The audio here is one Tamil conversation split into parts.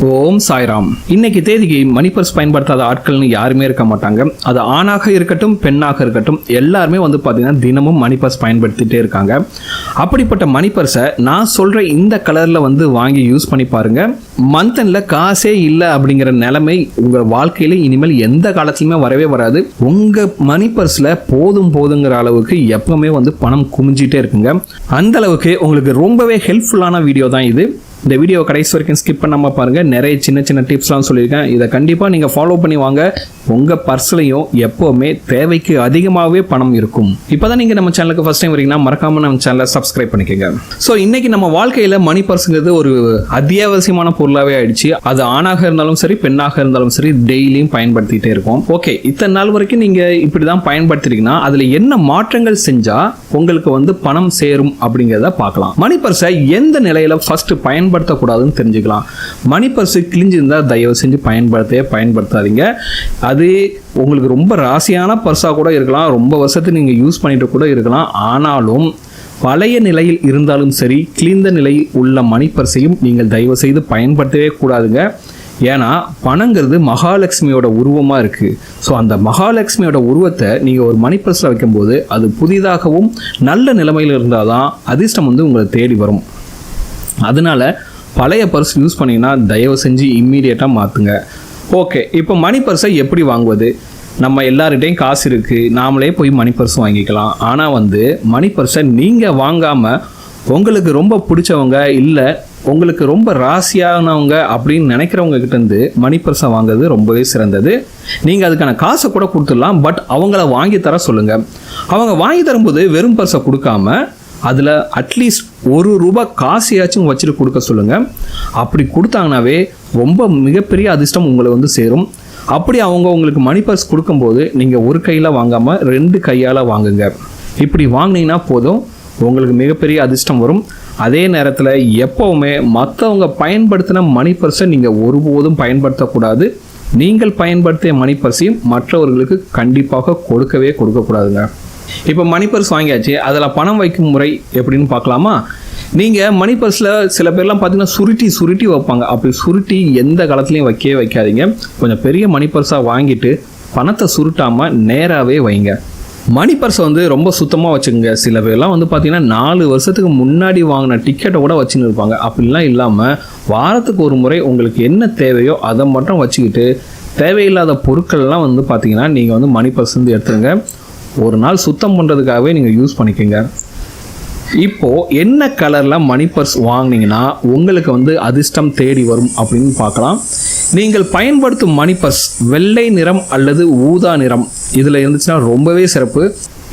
ஓம் சாய்ராம். இன்னைக்கு தேதிக்கு மணி பர்ஸ் பயன்படுத்தாத ஆட்கள்னு யாருமே இருக்க மாட்டாங்க. அது ஆணாக இருக்கட்டும் பெண்ணாக இருக்கட்டும் எல்லாருமே பார்த்தீங்கன்னா தினமும் மணி பர்ஸ் பயன்படுத்திட்டே இருக்காங்க. அப்படிப்பட்ட மணி பர்ஸை நான் சொல்ற இந்த கலர்ல வாங்கி யூஸ் பண்ணி பாருங்க. மந்த்ல காசே இல்லை அப்படிங்கிற நிலைமை உங்க வாழ்க்கையில இனிமேல் எந்த காலத்திலுமே வரவே வராது. உங்க மணி பர்ஸ்ல போதுங்கிற அளவுக்கு எப்பவுமே பணம் குமிஞ்சிட்டே இருக்குங்க. அந்த அளவுக்கு உங்களுக்கு ரொம்பவே ஹெல்ப்ஃபுல்லான வீடியோ தான் இது. இந்த வீடியோ கடைசி வரைக்கும் ஸ்கிப் பண்ணாம பாருங்க. நிறைய சின்ன டிப்ஸ்லாம் சொல்லியிருக்கேன். இதை கண்டிப்பா நீங்க ஃபாலோ பண்ணி வாங்க. உங்க பர்ஸ்லையும் எப்பவுமே தேவைக்கு அதிகமாகவே பணம் இருக்கும். இப்பதான் நீங்க நம்ம சேனலுக்கு ஃபர்ஸ்ட் டைம் வரீங்கன்னா மறக்காம நம்ம சேனலை சப்ஸ்கிரைப் பண்ணிக்கோங்க. ஸோ இன்னைக்கு நம்ம வாழ்க்கையில மணி பர்ஸுங்கிறது ஒரு அத்தியாவசியமான பொருளாவே ஆயிடுச்சு. அது ஆணாக இருந்தாலும் சரி பெண்ணாக இருந்தாலும் சரி டெய்லியும் பயன்படுத்திட்டே இருக்கோம். ஓகே, இத்தனை நாள் வரைக்கும் நீங்க இப்படிதான் பயன்படுத்திருக்கீங்கன்னா அதுல என்ன மாற்றங்கள் செஞ்சா உங்களுக்கு பணம் சேரும் அப்படிங்கிறத பார்க்கலாம். மணி பர்ஸை எந்த நிலையில ஃபர்ஸ்ட் பயன்படுத்தக்கூடாதுன்னு தெரிஞ்சுக்கலாம். மணி பர்ஸ் கிழிஞ்சிருந்தா தயவு செஞ்சு பயன்படுத்தாதீங்க. அது உங்களுக்கு ரொம்ப ராசியான பர்ஸாக கூட இருக்கலாம், ரொம்ப வருஷத்துக்கு நீங்கள் யூஸ் பண்ணிட்டு கூட இருக்கலாம். ஆனாலும் பழைய நிலையில் இருந்தாலும் சரி, கிழிந்த நிலையில் உள்ள மணி பர்ஸையும் நீங்கள் தயவு செய்து பயன்படுத்தவே கூடாதுங்க. ஏன்னா பணங்கிறது மகாலட்சுமியோட உருவமாக இருக்குது. ஸோ அந்த மகாலட்சுமியோட உருவத்தை நீங்கள் ஒரு மணி பர்ஸில் வைக்கும்போது அது புதிதாகவும் நல்ல நிலைமையில் இருந்தால் தான் அதிர்ஷ்டம் உங்களை தேடி வரும். அதனால பழைய பர்ஸ் யூஸ் பண்ணிங்கன்னா தயவு செஞ்சு இம்மீடியட்டாக மாற்றுங்க. ஓகே, இப்போ மணி பர்ஸை எப்படி வாங்குவது? நம்ம எல்லார்கிட்டையும் காசு இருக்குது, நாமளே போய் மணி பர்ஸ் வாங்கிக்கலாம். ஆனால் மணி பர்ஸை நீங்கள் வாங்காமல் உங்களுக்கு ரொம்ப பிடிச்சவங்க இல்லை உங்களுக்கு ரொம்ப ராசியானவங்க அப்படின்னு நினைக்கிறவங்க கிட்டேருந்து மணி பர்ஸை வாங்குறது ரொம்பவே சிறந்தது. நீங்கள் அதுக்கான காசை கூட கொடுத்துடலாம். பட் அவங்கள வாங்கி தர சொல்லுங்கள். அவங்க வாங்கி தரும்போது வெறும் பர்ஸை கொடுக்காம அதில் அட்லீஸ்ட் ₹1 காசையாச்சும் வச்சுட்டு கொடுக்க சொல்லுங்கள். அப்படி கொடுத்தாங்கனாவே ரொம்ப மிகப்பெரிய அதிர்ஷ்டம் உங்களை சேரும். அப்படி அவங்க உங்களுக்கு மணி பர்ஸ் கொடுக்கும்போது நீங்கள் ஒரு கையில் வாங்காமல் 2 கையால் வாங்குங்க. இப்படி வாங்கினீங்கன்னா போதும், உங்களுக்கு மிகப்பெரிய அதிர்ஷ்டம் வரும். அதே நேரத்தில் எப்போவுமே மற்றவங்க பயன்படுத்தின மணி பர்ஸை நீங்கள் ஒருபோதும் பயன்படுத்தக்கூடாது. நீங்கள் பயன்படுத்திய மணி பர்ஸையும் மற்றவர்களுக்கு கண்டிப்பாக கொடுக்கக்கூடாதுங்க. இப்போ மணி பர்ஸ் வாங்கியாச்சு, அதில் பணம் வைக்கும் முறை எப்படின்னு பார்க்கலாமா? நீங்கள் மணி பர்ஸில் சில பேர்லாம் பார்த்தீங்கன்னா சுருட்டி வைப்பாங்க. அப்படி சுருட்டி எந்த காலத்துலையும் வைக்காதீங்க. கொஞ்சம் பெரிய மணி பர்ஸாக வாங்கிட்டு பணத்தை சுருட்டாமல் நேராகவே வைங்க. மணி பர்ஸை ரொம்ப சுத்தமாக வச்சுக்கோங்க. சில பேர்லாம் பார்த்தீங்கன்னா 4 வருஷத்துக்கு முன்னாடி வாங்கின டிக்கெட்டை கூட வச்சுன்னு இருப்பாங்க. அப்படிலாம் இல்லாமல் வாரத்துக்கு ஒரு முறை உங்களுக்கு என்ன தேவையோ அதை மட்டும் வச்சுக்கிட்டு தேவையில்லாத பொருட்கள்லாம் பார்த்தீங்கன்னா நீங்கள் மணி பர்ஸ் எடுத்துருங்க. ஒரு நாள் சுத்தம் பண்ணுறதுக்காகவே நீங்கள் யூஸ் பண்ணிக்கோங்க. இப்போது என்ன கலரில் மணி பர்ஸ் வாங்கினீங்கன்னா உங்களுக்கு அதிர்ஷ்டம் தேடி வரும் அப்படின்னு பார்க்கலாம். நீங்கள் பயன்படுத்தும் மணி பர்ஸ் வெள்ளை நிறம் அல்லது ஊதா நிறம் இதில் இருந்துச்சுன்னா ரொம்பவே சிறப்பு.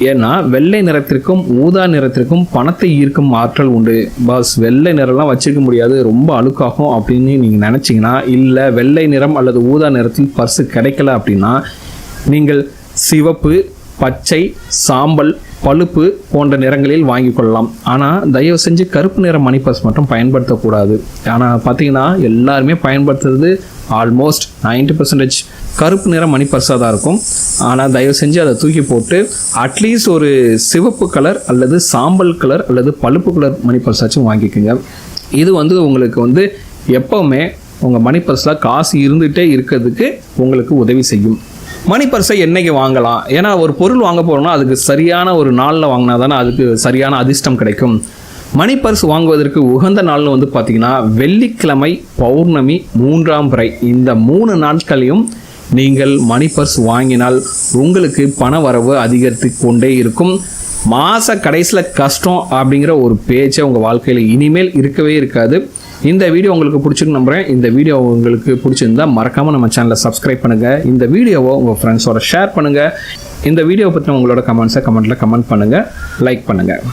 ஏன்னா வெள்ளை நிறத்திற்கும் ஊதா நிறத்திற்கும் பணத்தை ஈர்க்கும் ஆற்றல் உண்டு. பஸ் வெள்ளை நிறம்லாம் வச்சுக்க முடியாது, ரொம்ப அழுக்காகும் அப்படின்னு நீங்கள் நினச்சிங்கன்னா, இல்லை வெள்ளை நிறம் அல்லது ஊதா நிறத்தில் பர்ஸு கிடைக்கல அப்படின்னா நீங்கள் சிவப்பு, பச்சை, சாம்பல், பழுப்பு போன்ற நிறங்களில் வாங்கி கொள்ளலாம். ஆனால் தயவு செஞ்சு கருப்பு நிற மணி பர்ஸ் மட்டும் பயன்படுத்தக்கூடாது. ஆனால் பார்த்தீங்கன்னா எல்லாருமே பயன்படுத்துறது ஆல்மோஸ்ட் 90% கருப்பு நிற மணி பர்ஸாக தான் இருக்கும். ஆனால் தயவு செஞ்சு அதை தூக்கி போட்டு அட்லீஸ்ட் ஒரு சிவப்பு கலர் அல்லது சாம்பல் கலர் அல்லது பழுப்பு கலர் மணி பர்ஸாச்சும் வாங்கிக்கோங்க. இது உங்களுக்கு எப்போவுமே உங்கள் மணி பர்ஸில் காசு இருந்துகிட்டே இருக்கிறதுக்கு உங்களுக்கு உதவி செய்யும். மணி பர்ஸை என்னைக்கு வாங்கலாம்? ஏன்னா ஒரு பொருள் வாங்க போகிறோம்னா அதுக்கு சரியான ஒரு நாளில் வாங்கினா தானே அதுக்கு சரியான அதிர்ஷ்டம் கிடைக்கும். மணி பர்ஸ் வாங்குவதற்கு உகந்த நாள்னு பார்த்தீங்கன்னா வெள்ளிக்கிழமை, பௌர்ணமி, 3ஆம் பிறை இந்த 3 நாட்களையும் நீங்கள் மணி பர்ஸ் வாங்கினால் உங்களுக்கு பண வரவு அதிகரித்து கொண்டே இருக்கும். மாத கடைசியில் கஷ்டம் அப்படிங்கிற ஒரு பேச்சை உங்கள் வாழ்க்கையில் இனிமேல் இருக்கவே இருக்காது. இந்த வீடியோ உங்களுக்கு பிடிச்சிருக்கு நம்புகிறேன். இந்த வீடியோ உங்களுக்கு பிடிச்சிருந்தா மறக்காமல் நம்ம சேனலை சப்ஸ்கிரைப் பண்ணுங்கள். இந்த வீடியோவை உங்கள் ஃப்ரெண்ட்ஸோட ஷேர் பண்ணுங்கள். இந்த வீடியோவை பற்றி உங்களோட கமெண்ட்ஸை கமெண்ட்டில் கமெண்ட் பண்ணுங்கள், லைக் பண்ணுங்கள்.